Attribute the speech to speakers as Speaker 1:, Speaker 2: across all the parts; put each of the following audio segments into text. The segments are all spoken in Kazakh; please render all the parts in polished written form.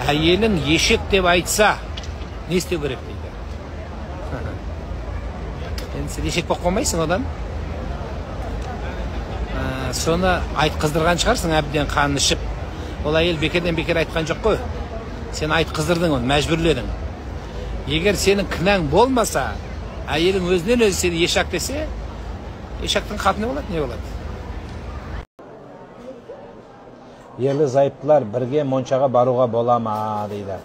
Speaker 1: әйелің ешек деп айтса, не істеу керек дейді. Енді сен ешек болып қалмайсың одан. Соны айтқыздырған шығарсың, әбден қанын ішіп. Ол әйел бекерден бекер айтқан жоқ қой. Сен айтқыздырдың оны, мәжбүрледің. Егер сенің кінәң болмаса, әйелің өзінен өзі сені ешек десе, ешектің қатыны болады, не болады? Ерлі зайыптылар бірге моншаға баруға бола ма дейді.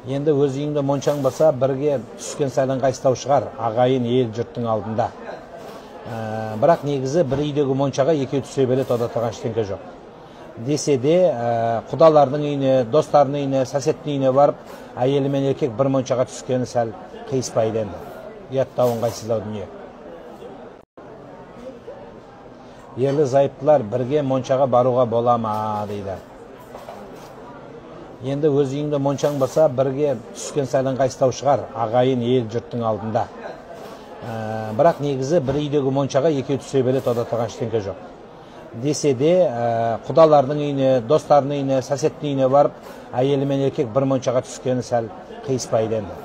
Speaker 1: Енді өз үйіңде моншаң болса, бірге түскен сайдан қайыстау шығар, ағайын ел жұрттың алдында. Бірақ негізі бір үйдегі моншаға екеу түсе береді, ода тұрған ештеңе жоқ. Десе де, құдалардың үйіне, достарының үйіне, сәсеттің үйіне барып, әйелі мен еркек бір моншаға түскені сәл қиыспайды енді. Ұятта ыңғайсыздау дүние. Ерлі зайыптылар бірге моншаға баруға бола ма дейді. Енді өз үйіңде моншаң болса, бірге түскен сайдан қайыстау шығар, ағайын ел жұрттың алдында. Бірақ негізі бір үйдегі моншаға екеу түсе береді, ода тұрған ештеңе жоқ. Десе де, құдалардың үйіне, достарының үйіне, сәсеттің үйіне барып, әйелі мен еркек бір моншаға түскені сәл қиыспайды енді.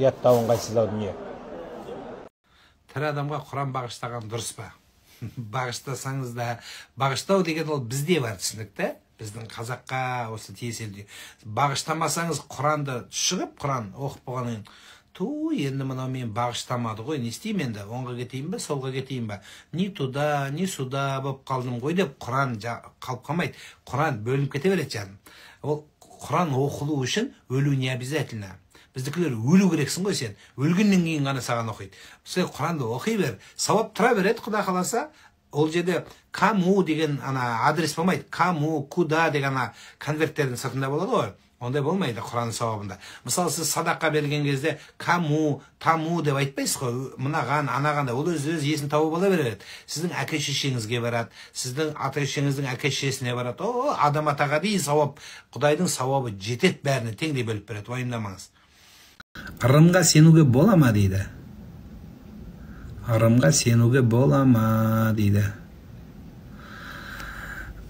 Speaker 1: Ұятта ыңғайсыздау дүние. Тірі адамға Құран бағыштаған дұрыс па? Бағыштасаңыз да, бағыштау деген ол бізде бар, түсінікті. Біздің қазаққа осы тиеселді. Бағыштамасаңыз Құранды шығып, Құран оқып болғанын, енді мынау мен бағыштамады ғой, не істеймін енді, оңға кетейін бе, солға кетейін бе, ни туда, ни суда болып қалдым ғой деп, Құран қалып қалмайды. Құран бөлініп кете береді жаным. Ол Құран оқылу үшін өлу не обязательно. Біздікілер өлу керексің ғой сен. Өлгеннен кейін ғана саған оқиды. Сен Құранды оқи бер, сауап тұра береді, Құда қаласа. Ол жерде каму деген адрес болмайды. Каму, куда деген конверттердің сыртында болады ғой. Ондай болмайды Құранның сауабында. Мысалы, сіз садаққа берген кезде каму, таму деп айтпайсыз ғой. Мынаған, анаған да. Ол өз есін тауып ала береді. Сіздің әке-шешеңізге барады, сіздің ата-шешеңіздің әке-шешесіне барады. Адам атаға дейін сауап, Құдайдың сауабы жетеді, бәріне теңдей бөліп береді. Уайымдамаңыз. Ырымға сенуге бола ма дейді. Ырымға сенуге бола ма дейді.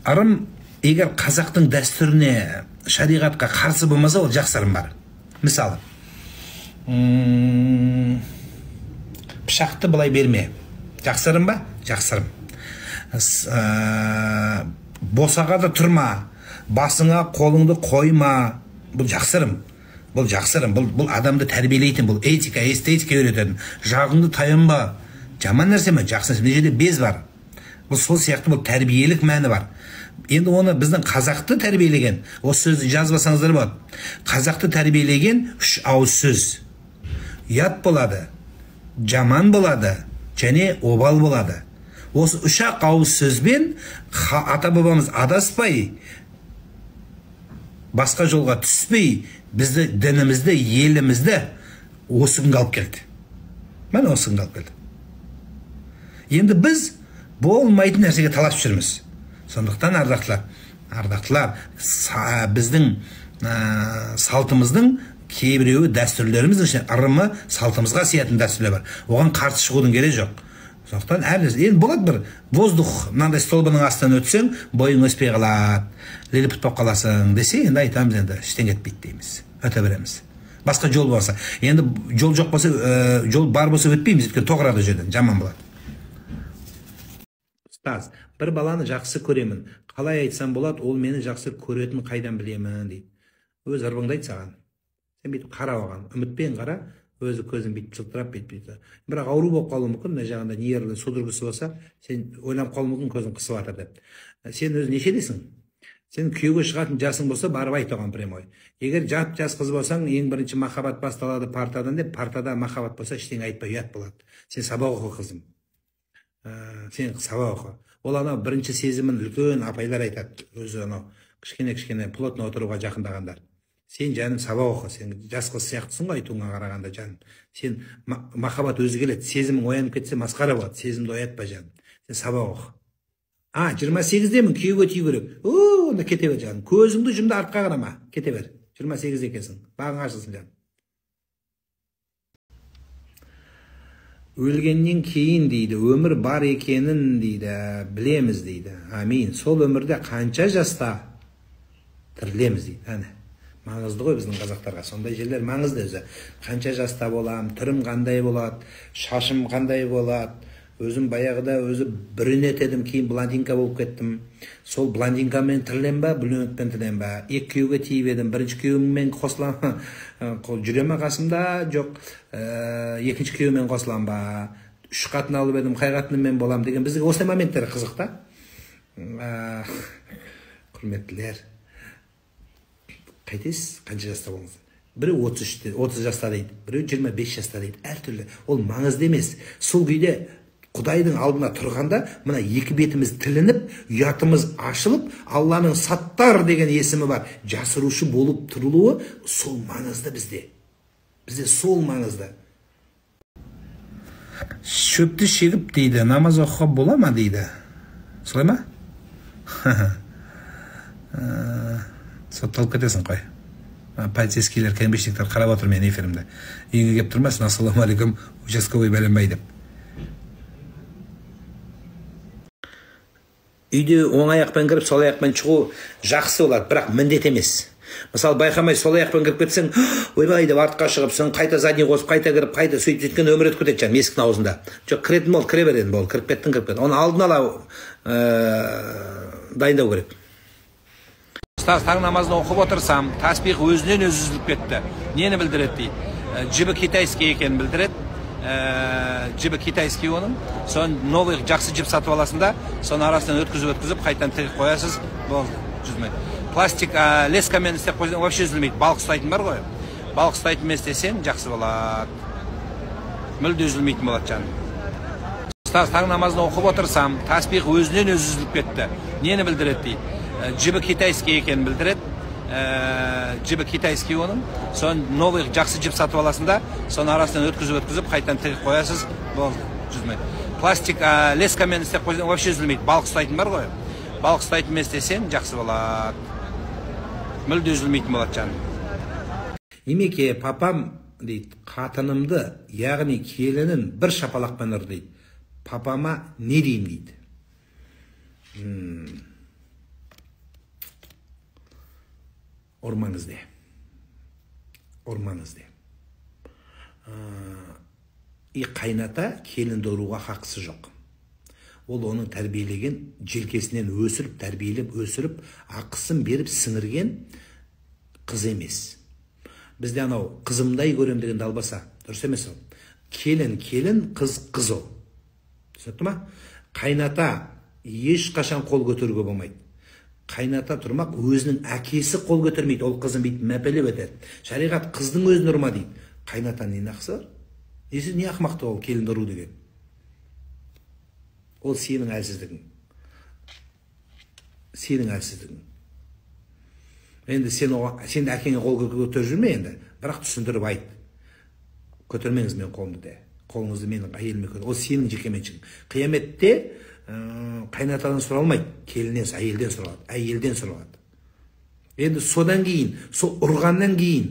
Speaker 1: Ырым егер қазақтың дәстүріне, шариғатқа қарсы болмаса, ол жақсы ырым бар. Мысалы, пышақты былай берме. Жақсы ырым ба? Жақсы ырым. Босағада тұрма, басыңа қолыңды қойма. Бұл жақсы ырым. Бұл жақсы ырым. Бұл адамды тәрбиелейтін, бұл этика, эстетика үйрететін. Жағыңды таянба. Жаман нәрсе ме? Жақсы нәрсе. Мына жерде без бар. Бұл сол сияқты, бұл тәрбиелік мәні бар. Енді оны біздің қазақты тәрбиелеген, осы сөзді жазбасаңыздар болады. Қазақты тәрбиелеген 3 ауыз сөз. Ұят болады, жаман болады, және обал болады. Осы 3 ауыз сөзбен ата-бабамыз адаспай, басқа жолға түспей, бізді дінімізді, елімізді осы күнге алып келді. Мен осы күнге алып келді. Енді біз болмайтын нәрсеге таласып жүрміз. Сондықтан ардақтылар, біздің салтымыздың кейбіреуі дәстүрлеріміздің ішінде ырымы салтымызға сиятын дәстүрлер бар. Оған қарсы шығудың керегі жоқ. Сондықтан енді болады бір воздух, мынандай столбының астынан өтсең, бойың өспей қалады, лилипут болып қаласың десе, енді айтамыз, енді ештеңе етпейді дейміз, өте береміз. Басқа жол болса, енді жол жоқ болса, жол бар болса өтпейміз, өйткені тоғырады жерден, жаман болады. Ұстаз, бір баланы жақсы көремін. Қалай айтсам болады, ол мені жақсы көретін қайдан білемін дейді. Өз ырбыңдайды саған. Сен бүйтіп қара оған, үмітпен қара, өзі көзің бүйтіп жылтырап бүйтіп. Бірақ ауру болып қалуы мүмкін, мына жағында нерві судорогасы болса, сен ойланып қалуы мүмкін, көзің қысып жатыр деп. Сен өзі нешедесің? Сен күйеуге шығатын жасың болса, барып айт оған прямой. Егер жас қыз болсаң, ең бірінші махаббат басталады партадан деп, партада махаббат болса, ештеңе айтпа, ұят болады. Сен сабақ оқы, қызым. Сен сабақ оқы. Ол анау бірінші сезімін үлкен апайлар айтады. Өзі анау кішкене плотно отыруға жақындағандар. Сен жаным сабақ оқы. Сен жас қыз сияқтысың ғой айтуыңа қарағанда жаным. Сен махаббат өзі келеді. Сезімің оянып кетсе масқара болады. Сезімді оятпа жаным. Сен сабақ оқы. 28-демін, күйеуге тию керек. Онда кете бер жаным. Көзіңді жұмды артқа қарама. Кете бер. 28 екенсің. Бағың ашылсын жаным. Өлгеннен кейін дейді, өмір бар екенін дейді, білеміз дейді. Амин. Сол өмірде қанша жаста тірілеміз дейді. Әне маңызды ғой біздің қазақтарға, сондай жерлер маңызды. Өзі қанша жаста болам, түрім қандай болады, шашым қандай болады. Өзім баяғыда өзі брюнет едім, кейін блондинка болып кеттім. Сол блондинкамен тірілем ба, брюнетпен тірілем ба? Екі күйеуге тиіп едім. Бірінші күйеуіммен қосылам, жүрем ме қасымда? Жоқ. Екінші күйеумен қосылам ба? Үш қатын алып едім, қай қатыныммен болам деген. Бізге осындай моменттер қызық та. Құрметтілер, қайтесіз, қанша жаста болыңыз? Біреу 30 жаста дейді, біреу 25 жаста дейді. Әртүрлі. Ол маңызды емес. Сол күйде Құдайдың алдына тұрғанда, мына екі бетіміз тілініп, ұятымыз ашылып, Алланың Саттар деген есімі бар. Жасырушы болып тұрылуы сол маңызды бізде. Бізде сол маңызды. Шөпті шегіп дейді, намаз оқуға бола ма дейді. Солай ма? Сотталып кетесің қой. Полицейскийлер, кәмбештіктер қарап отыр мен эфирімді. Үйге кеп тұрмасын, ассалаумағалейкум, участковый бәленбай деп. Үйде оң аяқпен кіріп, сол аяқпен шығу жақсы болады, бірақ міндет емес. Мысалы, байқамай сол аяқпен кіріп кетсең, ойбай деп артқа шығыпсың, қайта задний қосып, қайта кіріп, қайта сөйтіп жеткен өмір өтіп кетеді жаңағы есіктің аузында. Жоқ, кіретін бол, кіре береді бол, кіріп кеттің. Оны алдын ала дайындау керек. Ұстаз, таң намазын оқып отырсам, таспих өзінен өзі үзіліп кетті. Нені білдіреді дейді? Жібі китайский екенін білдіреді. Жібі китайский оның. Сон новый жақсы жіп сатып аласында, сон арасынан өткізіп, қайтан тігіп қоясыз, болды, жүзмейді. Пластик лескамен істеп қойсаң, вообще үзілмейді. Балық ұстайтын бар ғой. Балық ұстайтын істесең, жақсы болады. Мүлде үзілмейтін болады жаным. Ұстаз, таң намазын оқып отырсам, таспих өзінен өзі үзіліп кетті. Нені білдіреді дейді? Жібі китайский екенін білдіреді. Жібі китайский оның. Сон новый жақсы жіп сатып аласында, сон арасынан өткізіп, қайтан тігіп қоясыз, болды, жүзмейді. Пластик лескамен істеп қойсаң, вообще үзілмейді. Балық ұстайтын бар ғой. Балық ұстайтын істесең, жақсы болады. Мүлде үзілмейтін болады жаным. Немеке, папам дейді, қатынымды, яғни келінін бір шапалақпен ұр дейді. Папама не деймін дейді. Ормаңызде. Қайната келінді ұруға хақысы жоқ. Ол оның тәрбиелеген, желкесінен өсіріп, тәрбиелеп, өсіріп, ақысын беріп, сіңірген қыз емес. Бізде анау қызымдай көрем деген далбаса, дұрыс емес ол. Келін, қыз ол. Түсінікті ма? Қайната ешқашан қол көтеруге болмайды. Қайната тұрмақ, өзінің әкесі қол көтермейді, ол қызын бейт мәпелеп өтеді. Шариғат қыздың өзін ұрма дейді. Қайнатан не нақысы бар? Не ақмақты ол келінді ұру деген? Ол сенің әлсіздігің. Енді сен әкеңе қол көтеріп жүрме енді, бірақ түсіндіріп айт. Көтермеңіз мен қолымды де. Қолыңызды менің әйеліме көтер. Ол сенің жекеменшігің. Қияметте қайнатадан сұралмайды, келіннен, әйелден сұралады. Енді содан кейін, сол ұрғаннан кейін,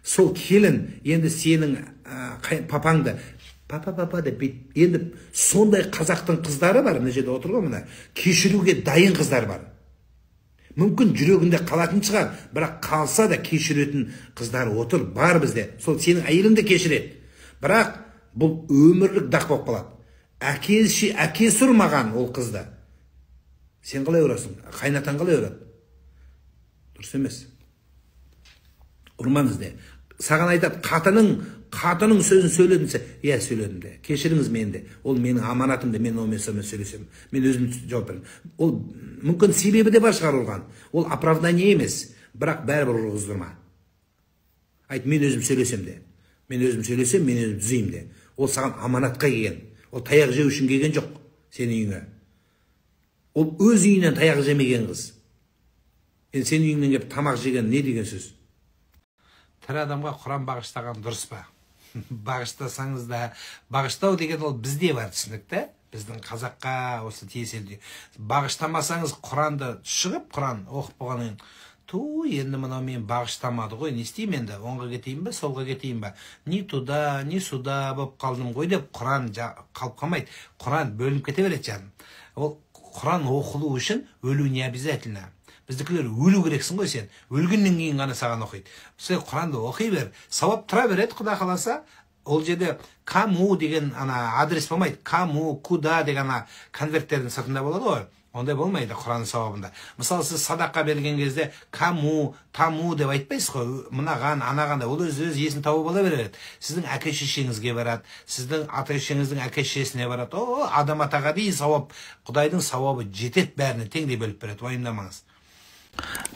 Speaker 1: сол келін енді сенің папаңды папа деп бейт. Енді сондай қазақтың қыздары бар, мына жерде отырған мына, кешіруге дайын қыздар бар. Мүмкін жүрегінде қалатын шығар, бірақ қалса да кешіретін қыздар отыр, бар бізде. Сол сенің әйеліңді кешіреді. Бірақ бұл өмірлік дақ болып қалады. Әкесі ұрмаған ол қызды. Сен қалай ұрасың? Қайнатан қалай ұрады? Дұрыс емес. Ұрмаңыз де. Саған айтады, қатының сөзін сөйледім. Иә, сөйледім де. Кешіріңіз мен де. Ол менің аманатымды, мен онымен сөйлесем. Мен өзім жауап беремін. Ол мүмкін себебі де бар шығар ұрған. Ол оправдание емес. Бірақ бәрібір ұрғыздырма. Айт, мен өзім сөйлесем де. Мен өзім түзеймін де. Ол саған аманатқа келген. Ол таяқ жеу үшін келген жоқ сен үйіңе. Ол өз үйінен таяқ жемеген қыз. Енді сен үйіңнен кеп тамақ жеген не деген сөз? Тірі адамға Құран бағыштаған дұрыс па? Бағыштасаңыз да, бағыштау деген ол бізде бар, түсінікті? Біздің қазаққа осы тиеселді. Бағыштамасаңыз Құранды шығып, Құран оқып болғаннан енді мынау мен бағыштамады ғой, не істеймін енді, оңға кетейін бе, солға кетейін бе, ни туда, ни суда болып қалдым ғой деп Құран қалып қалмайды. Құран бөлініп кете береді жаным. Ол Құран оқылу үшін өлу не обязательно. Біздікілер өлу керексің ғой сен. Өлгеннен кейін ғана саған оқиды. Сен Құранды оқи бер. Сауап тұра береді, Құда қаласа. Ол жерде каму деген адрес болмайды. Каму, куда деген конверттердің сыртында болады ғой. Ондай болмайды Құран сауабында. Мысалы, сіз садақа берген кезде каму, таму деп айтпайсыз ғой. Мынаған, анаған да. Ол өз есін тауып ала береді. Сіздің әке-шешеңізге барады. Сіздің ата-шешеңіздің әке-шешесіне барады. Адам атаға дейін сауап, Құдайдың сауабы жетеді, бәріне теңдей бөліп береді. Уайымдамаңыз.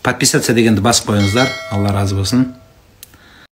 Speaker 1: Подписаться дегенді басып қойыңыздар. Алла разы болсын.